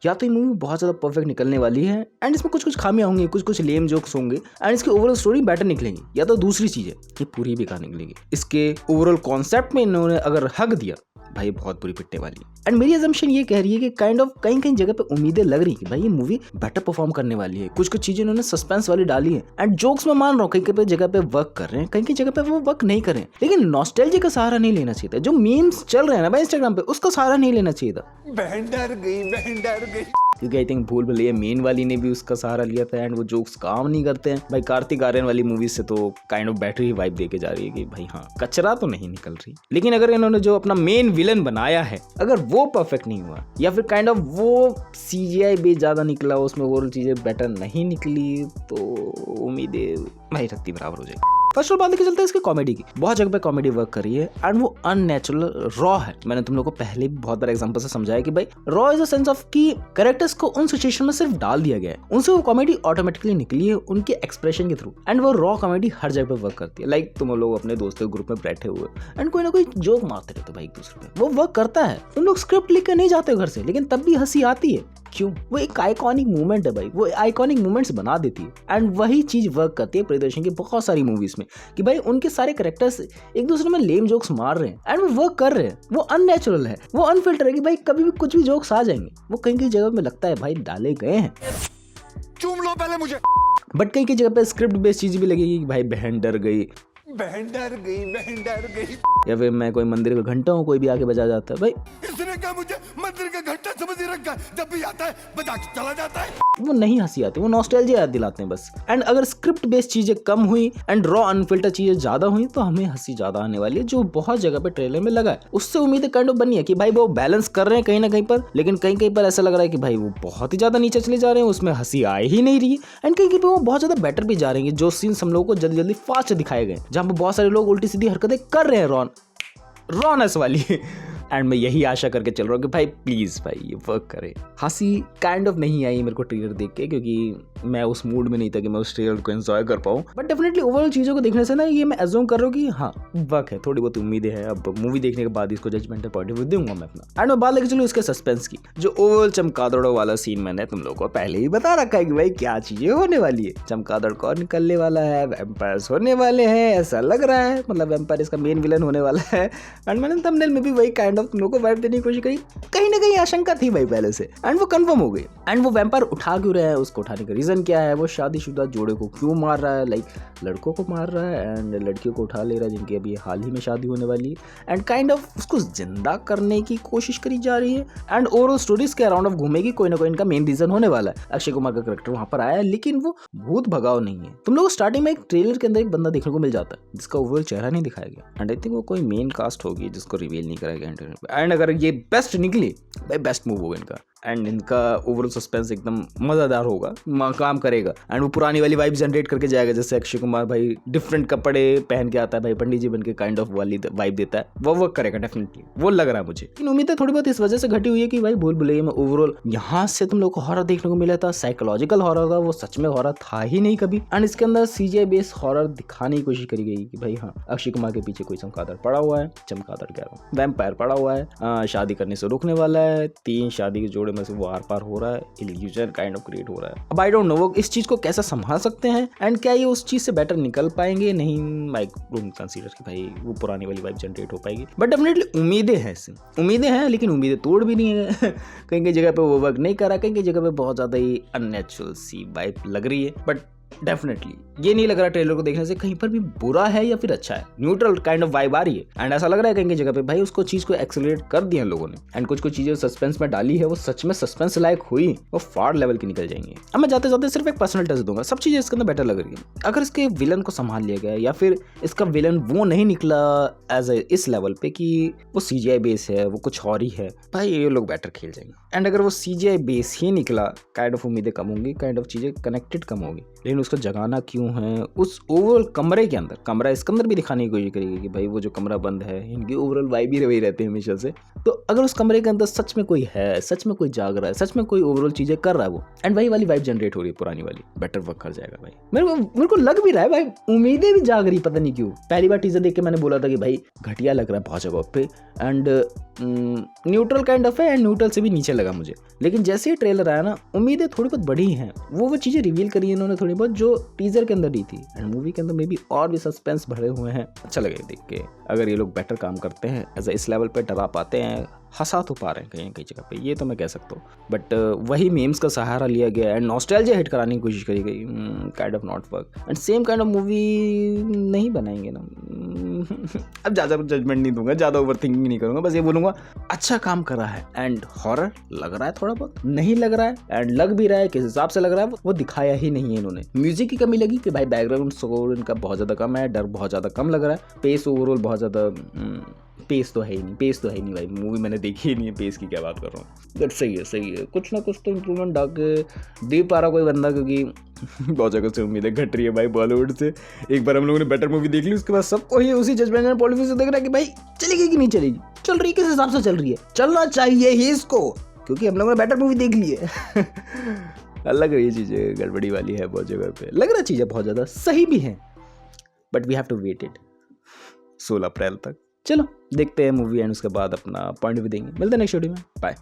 या तो ये मूवी बहुत ज्यादा परफेक्ट निकलने वाली है एंड इसमें कुछ खामियां होंगी, कुछ लेम जोक्स होंगे एंड इसकी ओवरऑल स्टोरी बेटर निकलेगी, या तो दूसरी चीज है ये पूरी बेकार निकलेगी। इसके ओवरऑल कॉन्सेप्ट में इन्होंने अगर हक दिया भाई बहुत बुरी पिटने वाली है। एंड मेरी अजम्पशन ये कह रही है कि काइंड ऑफ कहीं जगह पे उम्मीदें लग रही कि भाई ये मूवी बेटर परफॉर्म करने वाली है। कुछ चीजें इन्होंने सस्पेंस वाली डाली है एंड जोक्स में मान रहा हूँ कहीं जगह पे वर्क कर रहे हैं, कहीं जगह पे वो वर्क नहीं कर रहे हैं, लेकिन नॉस्टैल्जिया का सहारा नहीं लेना चाहिए था। जो मीम्स चल रहे हैं ना भाई इंस्टाग्राम पे, उसका सहारा नहीं लेना चाहिए था। बहन डर गई क्योंकि आई थिंक भूल भुलैया मेन वाली ने भी उसका सहारा लिया था एंड वो जोक्स काम नहीं करते हैं भाई। कार्तिक आर्यन वाली मूवी से तो काइंड ऑफ बैटरी वाइब देके जा रही है कि भाई हाँ कचरा तो नहीं निकल रही, लेकिन अगर इन्होंने जो अपना मेन विलन बनाया है अगर वो परफेक्ट नहीं हुआ या फिर काइंड ऑफ वो CGI बेस ज्यादा निकला, उसमें ओवरऑल चीजें बेटर नहीं निकली, तो उम्मीदें भाई रत्ती बराबर हो जाएगी। फर्स्ट ऑफ ऑल बात लेके चलते हैं इसकी कॉमेडी की। बहुत जगह पे कॉमेडी वर्क करी है एंड वो अननेचुरल रॉ है। मैंने तुम लोगों को पहले भी बहुत बार एग्जांपल से समझाया कि भाई raw is a sense of कि कैरेक्टर्स को उन सिचुएशन में सिर्फ डाल दिया गया है, उनसे वो कॉमेडी ऑटोमेटिकली निकली है उनके एक्सप्रेशन के थ्रू एंड वो रॉ कॉमेडी हर जगह पे वर्क करती है। लाइक तुम लोग अपने दोस्तों के ग्रुप में बैठे हुए एंड कोई ना कोई जोक मारते रहते भाई एक दूसरे पे, वो वर्क करता है। तुम लोग स्क्रिप्ट लिख कर नहीं जाते हो घर से, लेकिन तब भी हंसी आती है। क्यों? वो एक आइकॉनिक मूवमेंट है भाई, वो आइकॉनिक मूवमेंट्स बना देती है एंड वही चीज वर्क करती है प्रियदर्शन की बहुत सारी मूवीज में कि भाई उनके सारे कैरेक्टर्स एक दूसरे में लेम जोक्स मार रहे हैं एंड वो वर्क कर रहे हैं। वो अननेचुरल है, वो अनफिल्टर है कि भाई कभी भी कुछ भी जोक्स आ जाएंगे। वो कहीं जगह में लगता है भाई डाले गए हैं, चूम लो पहले मुझे, बट कहीं जगह पे स्क्रिप्ट बेस्ड चीज भी लगेगी कि भाई बहन डर गई या फिर मैं कोई मंदिर का घंटा हूँ कोई भी आके बजा जाता है। भाई इसने क्या मुझे मंदिर का घंटा समझ ही रखा है, जब भी आता है बजा के चला जाता है। वो नहीं हंसी आती, वो नॉस्टैल्जिया याद दिलाते हैं बस। एंड अगर स्क्रिप्ट बेस्ड चीजें कम हुई एंड रॉ अनफिल्टर चीजें ज्यादा हुई तो हमें हंसी ज्यादा आने वाली है, जो बहुत जगह पे ट्रेलर में लगा है। उससे उम्मीदें काइंड ऑफ बनी है कि भाई वो बैलेंस कर रहे हैं कहीं ना कहीं पर, लेकिन कहीं पर ऐसा लग रहा है कि भाई वो बहुत ही ज्यादा नीचे चले जा रहे हैं, उसमें हंसी आ ही नहीं रही है। एंड कहीं पे वो बहुत ज्यादा बेटर भी जा रहे हैं, जो सीन्स हम लोगों को जल्दी जल्दी फास्ट दिखाए गए, जहाँ पे बहुत सारे लोग उल्टी सीधी हरकतें कर रहे हैं रॉनेस वाली एंड मैं यही आशा करके चल रहा हूँ कि भाई प्लीज भाई ये वर्क करे। हंसी काइंड ऑफ नहीं आई मेरे को ट्रेलर देख के, क्योंकि मैं उस मूड में नहीं था कि मैं उस ट्रेलर को एंजॉय कर पाऊँ। बट डेफिनेटली ओवरऑल चीज़ों को देखने से ना ये मैं एज्यूम कर रहा हूँ कि हाँ वर्क है, थोड़ी बहुत उम्मीदें हैं। अब मूवी देखने के बाद इसको जजमेंटल पॉइंट ऑफ व्यू दूंगा मैं अपना। एंड मैं बात लेके चलूँ इसके सस्पेंस की। जो ओवरऑल चमगादड़ों वाला सीन मैंने तुम लोगों को पहले ही बता रखा है कि भाई क्या चीजें होने वाली है। चमगादड़ कौन निकलने वाला है, वैम्पायर्स होने वाले हैं ऐसा लग रहा है, मतलब वैम्पायर इसका मेन विलन होने वाला है। एंड मैंने थंबनेल में भी वही काइंड ऑफ तुम लोगों को वाइब देने की कोशिश करी, कहीं ना कहीं आशंका थी भाई पहले से एंड वो कंफर्म हो गई। एंड वो वैम्पायर उठा क्यों रहा है, उसको उठाने का रीजन क्या है, वो शादीशुदा जोड़े को क्यों मार रहा है, लाइक लड़कों को मार रहा है एंड लड़कियों को उठा ले रहा है जिनकी अभी हाल ही में शादी होने वाली है एंड काइंड ऑफ उसको जिंदा करने की कोशिश करी जा रही है। एंड ओवरऑल स्टोरीज के अराउंड ऑफ घूमेगी, कोई ना कोई इनका मेन रीजन होने वाला है। अक्षय कुमार का कैरेक्टर वहां पर आया है, लेकिन वो भूत भगाओ नहीं है। तुम लोग स्टार्टिंग में एक ट्रेलर के अंदर एक बंदा देखने को मिल जाता है जिसका ओवरऑल चेहरा नहीं दिखाया गया एंड आई थिंक वो कोई मेन कास्ट होगी जिसको रिवील नहीं कराया गया। एंड अगर ये बेस्ट निकली भाई बेस्ट मूव होगा इनका एंड इनका ओवरऑल सस्पेंस एकदम मजेदार होगा, काम करेगा एंड वो पुरानी वाली वाइब जनरेट करके जाएगा। जैसे अक्षय कुमार भाई डिफरेंट कपड़े पहन के आता है भाई पंडित जी बन के, काइंड ऑफ वाली वाइब देता है, वो वर्क करेगा डेफिनेटली, वो लग रहा है मुझे। लेकिन उम्मीदें थोड़ी बहुत इस वजह से घटी हुई है कि भाई भूल भुलैया में ओवरऑल यहाँ से तुम लोग को हॉरर देखने को मिला था, साइकोलॉजिकल हॉरर था, वो सच में हॉरर था ही नहीं कभी। एंड इसके अंदर CGI बेस हॉरर दिखाने की कोशिश करी गई कि भाई हाँ अक्षय कुमार के पीछे कोई चमगादड़ पड़ा हुआ है, चमगादड़ कह रहा हूँ वैम्पायर पड़ा हुआ है, शादी करने से रोकने वाला है, 3 शादी के जोड़े में से वो आर पार हो रहा है, इल्यूजन काइंड ऑफ क्रिएट हो रहा है। अब आई डोंट नो वो इस चीज को कैसे संभाल सकते हैं एंड क्या ये उस चीज से बेटर निकल पाएंगे, नहीं आई डोंट कंसीडर कि भाई वो पुरानी वाली वाइब जनरेट हो पाएगी। बट डेफिनेटली उम्मीदें हैं, उम्मीदें हैं, लेकिन उम्मीदें तोड़ भी नहीं है। कहीं कहीं जगह पे वो वर्क नहीं कर रहा, कहीं कहीं जगह पे बहुत ज्यादा ही अननेचुरल सी वाइब लग रही है। बट डेफिनेटली ये नहीं लग रहा ट्रेलर को देखने से कहीं पर भी बुरा है या फिर अच्छा है, न्यूट्रल काइंड ऑफ वाइब आ रही है। एंड ऐसा लग रहा है कहीं की जगह पे भाई उसको चीज को एक्सेलरेट कर दिया लोगों ने एंड कुछ चीजें सस्पेंस में डाली है वो सच में सस्पेंस लायक हुई, वो फाड़ लेवल की निकल जाएंगी। अब मैं जाते जाते सिर्फ एक पर्सनल टच दूंगा, सब चीजें इसके अंदर बेटर लग रही है। अगर इसके विलन को संभाल लिया गया या फिर इसका विलन वो नहीं निकला एज इस लेवल पे कि वो CGI बेस है, वो कुछ और ही है, भाई ये लोग बेटर खेल जाएंगे। एंड अगर वो CGI बेस ही निकला काइंड ऑफ उम्मीदें कम होंगी, काइंड ऑफ चीजें कनेक्टेड कम होगी, लेकिन उसको जगाना क्यों है उस ओवरऑल कमरे के अंदर, कमरा इसके अंदर भी दिखाने की कोशिश करेगी कि भाई वो जो कमरा बंद है, इनकी ओवरऑल वाइब ही वही रहते हैं हमेशा से। तो अगर उस कमरे के अंदर सच में कोई है, सच में कोई जाग रहा है, सच में कोई ओवरऑल चीजें कर रहा है वो एंड वही वाली वाइब जनरेट हो रही है पुरानी वाली, बेटर वर्क कर जाएगा भाई। मेरे को लग भी रहा है भाई, उम्मीदें भी जाग रही, पता नहीं क्यों। पहली बार टीजर देख के मैंने बोला था कि भाई घटिया लग रहा है बहुत जगह पे एंड न्यूट्रल काइंड ऑफ है एंड न्यूट्रल से भी नीचे लग लगा मुझे। लेकिन जैसे ही ट्रेलर आया ना, उम्मीदें थोड़ी बहुत बढ़ी हैं, वो चीज़ें रिवील करी है इन्होंने थोड़ी बहुत जो टीजर के अंदर दी थी, एंड मूवी के अंदर में भी और भी सस्पेंस भरे हुए हैं। अच्छा लगे देख के। अगर ये लोग बेटर काम करते हैं, ऐसा इस लेवल पे डरा पाते हैं, हंसा तो पा रहे हैं कहीं कहीं जगह पे, ये तो मैं कह सकता हूँ। बट वही मीम्स का सहारा लिया गया एंड नॉस्टैल्जिया हिट कराने की कोशिश करी गई, kind of not work, and same kind of movie नहीं बनाएंगे ना। अब ज़्यादा जजमेंट नहीं दूंगा, ज़्यादा ओवर थिंकिंग नहीं करूंगा, बस ये बोलूंगा अच्छा काम करा है। एंड हॉरर लग रहा है, थोड़ा बहुत नहीं लग रहा है, एंड लग भी रहा है किस हिसाब से लग रहा है वो दिखाया ही नहीं है इन्होंने। म्यूजिक की कमी लगी कि भाई बैकग्राउंड स्कोर इनका बहुत ज़्यादा कम है, डर बहुत ज़्यादा कम लग रहा है, पेस ओवरऑल बहुत ज़्यादा पेस तो है ही नहीं भाई, मूवी मैंने देखी ही नहीं है, पेस की क्या बात कर रहा हूँ। बट सही है, कुछ ना कुछ तो इम्प्रूवमेंट दे पा रहा कोई बंदा, क्योंकि बहुत जगह से उम्मीदें घट रही है भाई बॉलीवुड से। एक बार हम लोगों ने बेटर मूवी देख ली, उसके बाद सबको ही उसी जजमेंट एंड पॉलिसी से देख रहा है कि भाई चलेगी कि नहीं चलेगी, चल रही किस हिसाब से चल रही है, चलना चाहिए ही इसको, क्योंकि हम लोगों ने बेटर मूवी देख ली है। अलग ये चीज़ें गड़बड़ी वाली है बहुत जगह पे, लग रहा चीज़ें बहुत ज़्यादा सही भी हैं, but we have to wait it 16 April तक। चलो देखते हैं मूवी एंड उसके बाद अपना पॉइंट भी देंगे। मिलते हैं नेक्स्ट वीडियो में, बाय।